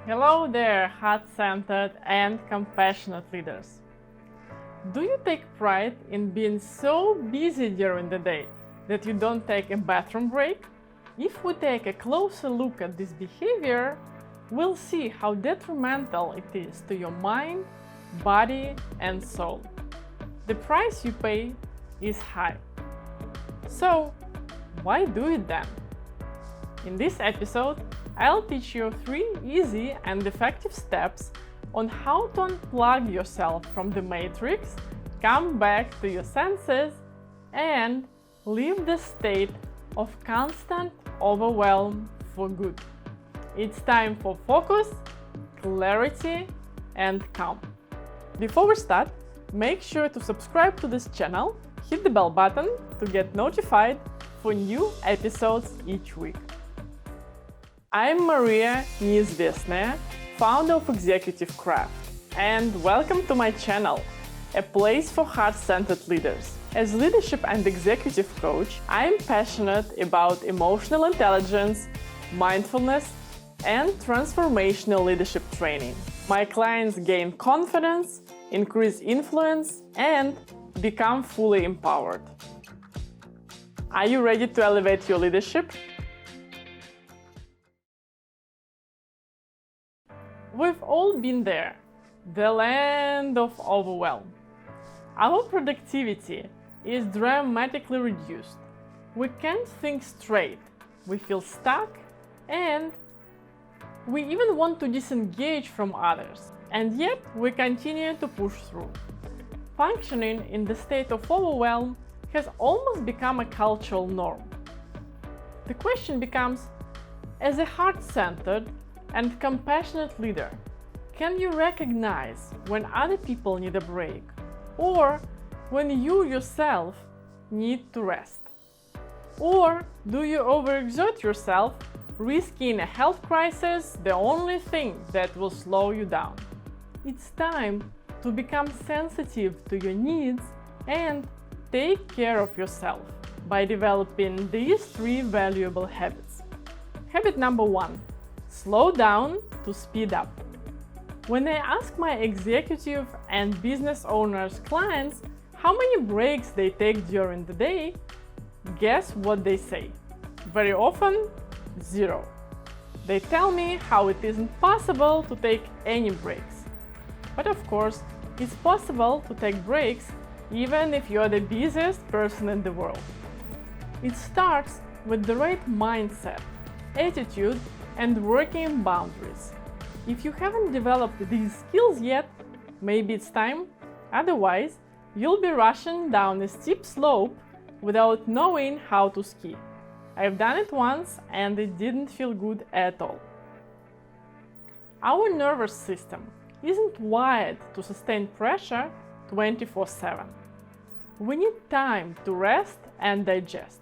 Hello there, heart-centered and compassionate leaders. Do you take pride in being so busy during the day that you don't take a bathroom break? If we take a closer look at this behavior, we'll see how detrimental it is to your mind, body, and soul. The price you pay is high. So, why do it then? In this episode, I'll teach you 3 easy and effective steps on how to unplug yourself from the matrix, come back to your senses, and leave the state of constant overwhelm for good. It's time for focus, clarity, and calm. Before we start, make sure to subscribe to this channel, hit the bell button to get notified for new episodes each week. I'm Maria Neizvestnaya, founder of Executive Craft, and welcome to my channel, a place for heart-centered leaders. As leadership and executive coach, I'm passionate about emotional intelligence, mindfulness, and transformational leadership training. My clients gain confidence, increase influence, and become fully empowered. Are you ready to elevate your leadership? We've all been there, the land of overwhelm. Our productivity is dramatically reduced. We can't think straight, we feel stuck, and we even want to disengage from others. And yet we continue to push through. Functioning in the state of overwhelm has almost become a cultural norm. The question becomes, as a heart-centered and compassionate leader, can you recognize when other people need a break or when you yourself need to rest? Or do you overexert yourself, risking a health crisis, the only thing that will slow you down? It's time to become sensitive to your needs and take care of yourself by developing these 3 valuable habits. Habit number 1. Slow down to speed up. When I ask my executive and business owners clients how many breaks they take during the day, guess what they say? Very often, 0. They tell me how it isn't possible to take any breaks. But of course, it's possible to take breaks even if you're the busiest person in the world. It starts with the right mindset, attitude, and working boundaries. If you haven't developed these skills yet, maybe it's time. Otherwise, you'll be rushing down a steep slope without knowing how to ski. I've done it once and it didn't feel good at all. Our nervous system isn't wired to sustain pressure 24/7. We need time to rest and digest.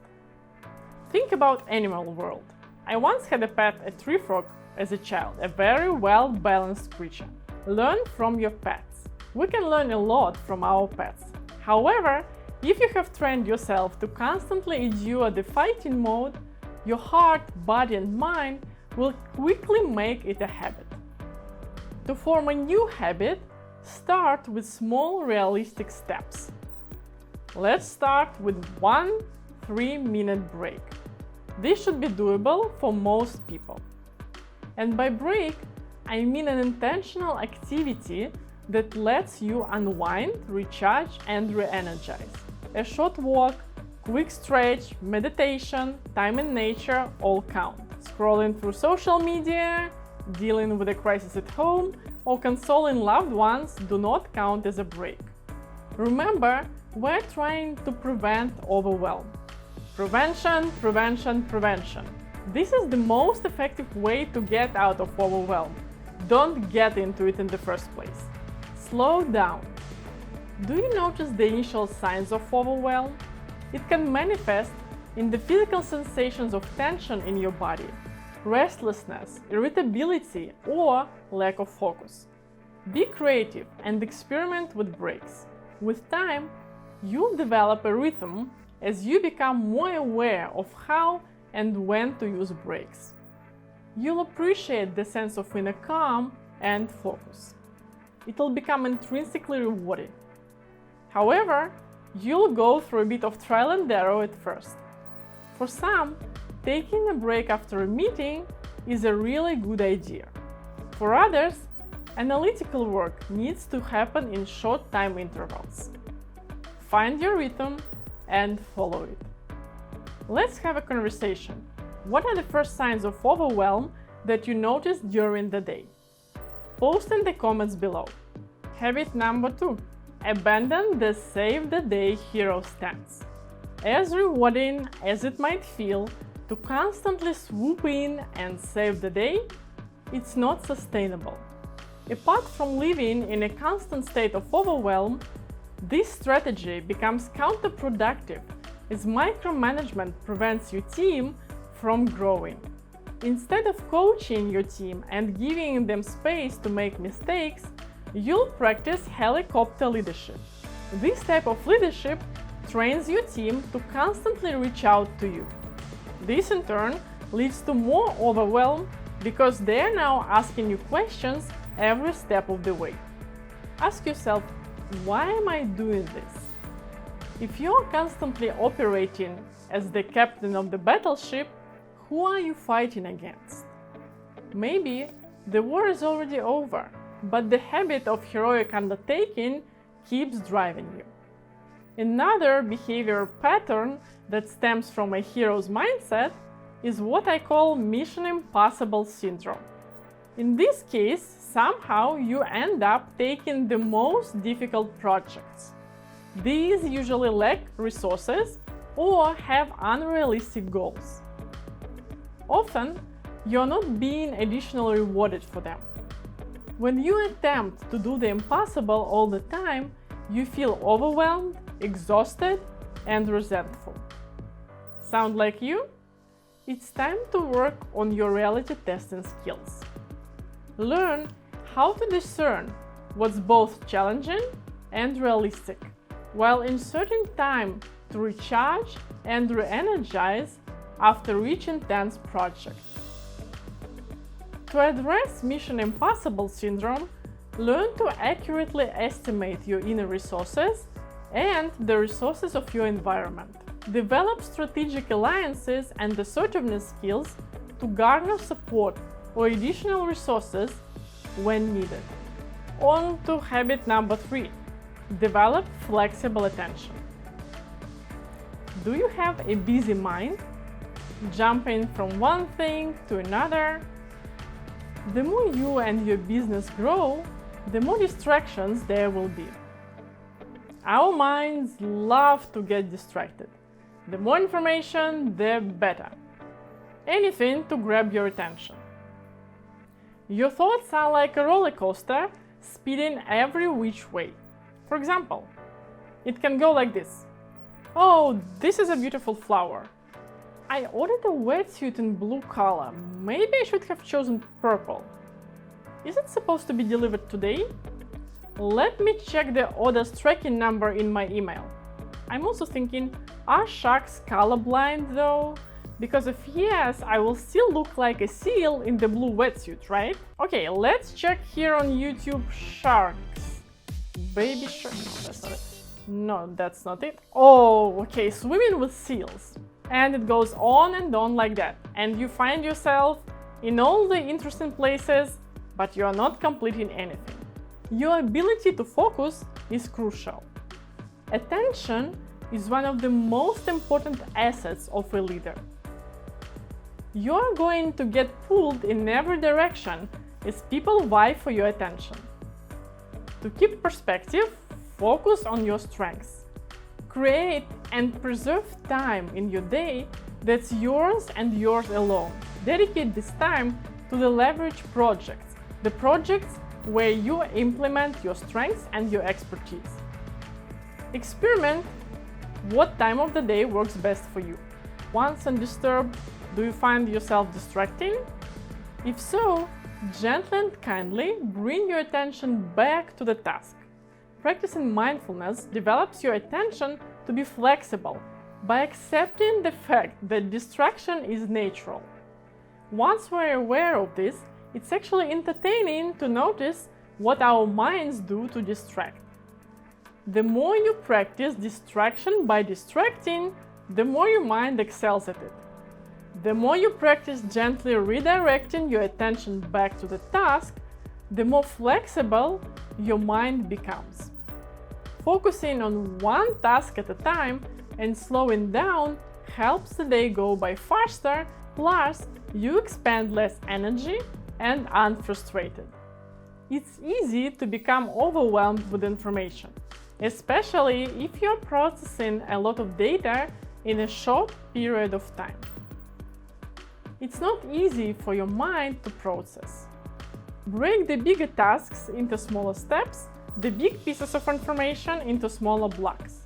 Think about animal world. I once had a pet, a tree frog, as a child, a very well-balanced creature. Learn from your pets. We can learn a lot from our pets. However, if you have trained yourself to constantly endure the fighting mode, your heart, body, and mind will quickly make it a habit. To form a new habit, start with small, realistic steps. Let's start with 1 3-minute break. This should be doable for most people. And by break, I mean an intentional activity that lets you unwind, recharge, and re-energize. A short walk, quick stretch, meditation, time in nature all count. Scrolling through social media, dealing with a crisis at home, or consoling loved ones do not count as a break. Remember, we're trying to prevent overwhelm. Prevention, prevention, prevention. This is the most effective way to get out of overwhelm. Don't get into it in the first place. Slow down. Do you notice the initial signs of overwhelm? It can manifest in the physical sensations of tension in your body, restlessness, irritability, or lack of focus. Be creative and experiment with breaks. With time, you'll develop a rhythm as you become more aware of how and when to use breaks. you'll appreciate the sense of inner calm and focus. It'll become intrinsically rewarding. However, you'll go through a bit of trial and error at first. For some, taking a break after a meeting is a really good idea. For others, analytical work needs to happen in short time intervals. Find your rhythm and follow it. Let's have a conversation. What are the first signs of overwhelm that you notice during the day? Post in the comments below. Habit number 2. Abandon the save the day hero stance. As rewarding as it might feel to constantly swoop in and save the day, it's not sustainable. Apart from living in a constant state of overwhelm, this strategy becomes counterproductive as micromanagement prevents your team from growing. Instead of coaching your team and giving them space to make mistakes, you'll practice helicopter leadership. This type of leadership trains your team to constantly reach out to you. This in turn leads to more overwhelm because they're now asking you questions every step of the way. Ask yourself, why am I doing this? If you're constantly operating as the captain of the battleship, who are you fighting against? Maybe the war is already over, but the habit of heroic undertaking keeps driving you. Another behavior pattern that stems from a hero's mindset is what I call Mission Impossible syndrome. In this case, somehow you end up taking the most difficult projects. These usually lack resources or have unrealistic goals. Often, you're not being additionally rewarded for them. When you attempt to do the impossible all the time, you feel overwhelmed, exhausted, and resentful. Sound like you? It's time to work on your reality testing skills. Learn how to discern what's both challenging and realistic, while inserting time to recharge and re-energize after each intense project. To address Mission Impossible syndrome, learn to accurately estimate your inner resources and the resources of your environment. Develop strategic alliances and assertiveness skills to garner support or additional resources when needed. On to habit number 3. Develop flexible attention. Do you have a busy mind, jumping from one thing to another? The more you and your business grow, the more distractions there will be. Our minds love to get distracted. The more information, the better. Anything to grab your attention. Your thoughts are like a roller coaster, speeding every which way. For example, it can go like this. Oh, this is a beautiful flower. I ordered a wetsuit in blue color. Maybe I should have chosen purple. Is it supposed to be delivered today? Let me check the order's tracking number in my email. I'm also thinking, are sharks colorblind though? Because if yes, I will still look like a seal in the blue wetsuit, right? Okay, let's check here on YouTube sharks. Baby shark. No, that's not it. Oh, okay, swimming with seals. And it goes on and on like that. And you find yourself in all the interesting places, but you are not completing anything. Your ability to focus is crucial. Attention is one of the most important assets of a leader. You're going to get pulled in every direction as people vie for your attention. To keep perspective, focus on your strengths. Create and preserve time in your day that's yours and yours alone. Dedicate this time to the leverage projects, the projects where you implement your strengths and your expertise. Experiment what time of the day works best for you. Once undisturbed, do you find yourself distracting? If so, gently and kindly bring your attention back to the task. Practicing mindfulness develops your attention to be flexible by accepting the fact that distraction is natural. Once we're aware of this, it's actually entertaining to notice what our minds do to distract. The more you practice distraction by distracting, the more your mind excels at it. The more you practice gently redirecting your attention back to the task, the more flexible your mind becomes. Focusing on one task at a time and slowing down helps the day go by faster, plus you expend less energy and unfrustrated. It's easy to become overwhelmed with information, especially if you're processing a lot of data in a short period of time. It's not easy for your mind to process. Break the bigger tasks into smaller steps, the big pieces of information into smaller blocks.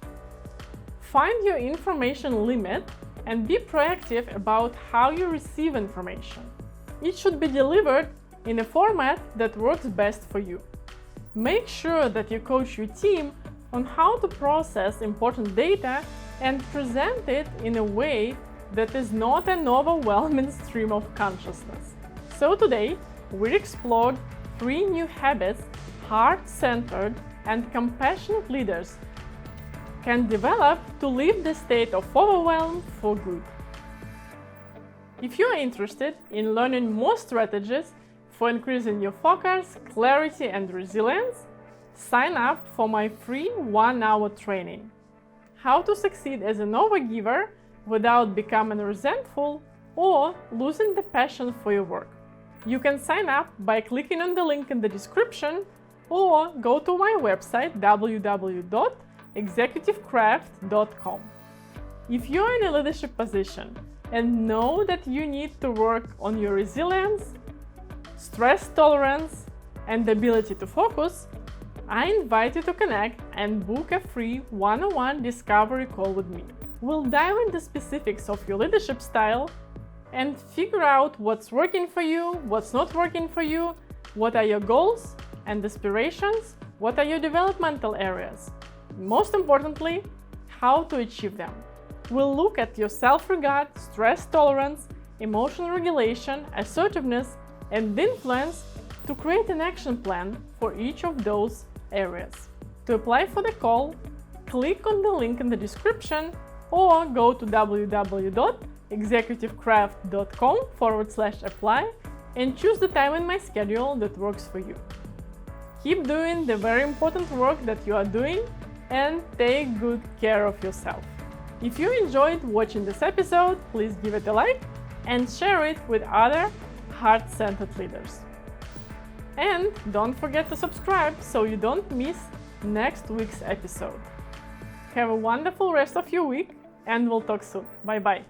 Find your information limit and be proactive about how you receive information. It should be delivered in a format that works best for you. Make sure that you coach your team on how to process important data and present it in a way that is not an overwhelming stream of consciousness. So today, we explored 3 new habits heart-centered and compassionate leaders can develop to leave the state of overwhelm for good. If you are interested in learning more strategies for increasing your focus, clarity, and resilience, sign up for my free 1-hour training. How to succeed as an overgiver without becoming resentful or losing the passion for your work. You can sign up by clicking on the link in the description or go to my website www.executivecraft.com. If you're in a leadership position and know that you need to work on your resilience, stress tolerance, and ability to focus, I invite you to connect and book a free one-on-one discovery call with me. We'll dive into specifics of your leadership style and figure out what's working for you, what's not working for you, what are your goals and aspirations, what are your developmental areas, most importantly, how to achieve them. We'll look at your self-regard, stress tolerance, emotional regulation, assertiveness, and influence to create an action plan for each of those areas. To apply for the call, click on the link in the description or go to www.executivecraft.com/apply and choose the time in my schedule that works for you. Keep doing the very important work that you are doing and take good care of yourself. If you enjoyed watching this episode, please give it a like and share it with other heart-centered leaders. And don't forget to subscribe so you don't miss next week's episode. Have a wonderful rest of your week and we'll talk soon. Bye bye.